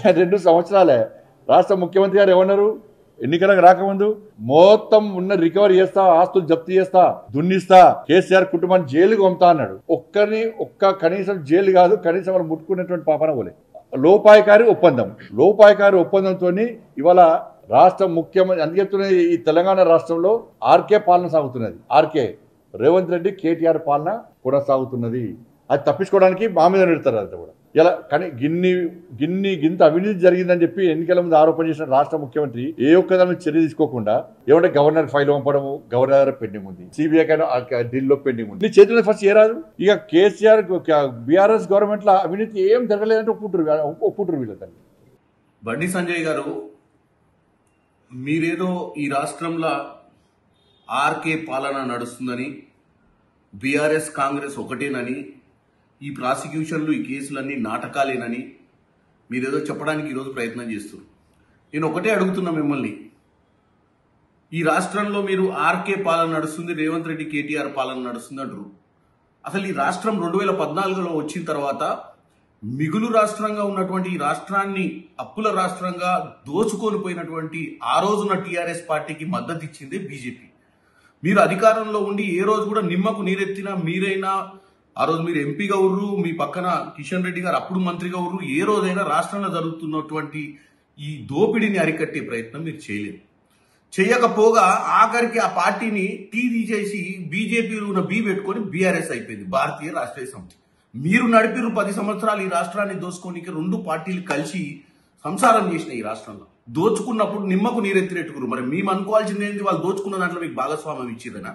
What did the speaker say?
2 సంవత్సరాలే రాష్ట్ర ముఖ్యమంత్రి గారు ఏమన్నారు ఎన్నికలకు రాకముందు మొత్తం ఉన్న రికవరీ చేస్తా, ఆస్తులు జప్తు చేస్తా, దున్నిస్తా, కేసీఆర్ కుటుంబాన్ని జైలుకు పంపుతా అన్నాడు. కనీసం జైలు కాదు, కనీసం వాళ్ళు ముట్టుకున్నటువంటి పాపన పోలే. లోపాయకారి ఒప్పందంతో ఇవాళ రాష్ట్ర ముఖ్యమంత్రి అందుకెత్తున్న ఈ తెలంగాణ రాష్ట్రంలో ఆర్కే పాలన సాగుతున్నది. రేవంత్ రెడ్డి కేటీఆర్ పాలన కొనసాగుతున్నది. అది తప్పించుకోవడానికి మా మీద పెడతారు. అంతా కూడా ఇలా కానీ గింత అవినీతి జరిగిందని చెప్పి ఎన్నికల ముందు ఆరోపణ చేసిన రాష్ట్ర ముఖ్యమంత్రి ఏ ఒక్కదాని చర్య తీసుకోకుండా ఏమంటే గవర్నర్ ఫైల్ పంపడము, గవర్నర్ పెండింగ్ ఉంది, సిబిఐ ఢిల్లీలో పెండింగ్ ఉంది. నీ చేతిలో ఫస్ట్ ఏరాదు. ఇక కేసీఆర్ బీఆర్ఎస్ గవర్నమెంట్ లో అవినీతి ఏం జరగలేదంటే ఒప్పుకుంటారు వీళ్ళని. బండి సంజయ్ గారు, మీరేదో ఈ రాష్ట్రంలో ఆర్కే పాలన నడుస్తుందని, బీఆర్ఎస్ కాంగ్రెస్ ఒకటేనని, ఈ ప్రాసిక్యూషన్లు ఈ కేసులన్నీ నాటకాలేనని మీరేదో చెప్పడానికి ఈరోజు ప్రయత్నం చేస్తున్నారు. నేను ఒకటే అడుగుతున్నా మిమ్మల్ని, ఈ రాష్ట్రంలో మీరు ఆర్కే పాలన నడుస్తుంది, రేవంత్ రెడ్డి కేటీఆర్ పాలన నడుస్తుంది అంటారు. అసలు ఈ రాష్ట్రం 2014లో వచ్చిన తర్వాత మిగులు రాష్ట్రంగా ఉన్నటువంటి ఈ రాష్ట్రాన్ని అప్పుల రాష్ట్రంగా దోచుకొని పోయినటువంటి ఆ రోజున టీఆర్ఎస్ పార్టీకి మద్దతు ఇచ్చింది బీజేపీ. మీరు అధికారంలో ఉండి ఏ రోజు కూడా నిమ్మకు నీరెత్తినా మీరైనా, ఆ రోజు మీరు ఎంపీగా ఉర్రు, మీ పక్కన కిషన్ రెడ్డి గారు అప్పుడు మంత్రిగా ఉర్రు, ఏ రోజైనా రాష్ట్రంలో జరుగుతున్నటువంటి ఈ దోపిడీని అరికట్టే ప్రయత్నం మీరు చేయలేదు. చేయకపోగా ఆఖరికి ఆ పార్టీని టీ తీసేసి బీజేపీలో ఉన్న బీ పెట్టుకొని బీఆర్ఎస్ అయిపోయింది, భారతీయ రాష్ట్రీయ సమితి. మీరు నడిపిరు 10 సంవత్సరాలు ఈ రాష్ట్రాన్ని దోచుకోనికి 2 పార్టీలు కలిసి సంసారం చేసిన ఈ రాష్ట్రంలో. దోచుకున్నప్పుడు నిమ్మకు నీరెత్తినట్టుకురు. మరి మేము అనుకోవాల్సింది ఏంటి? వాళ్ళు దోచుకున్న దాంట్లో మీకు భాగస్వామ్యం ఇచ్చిరనా?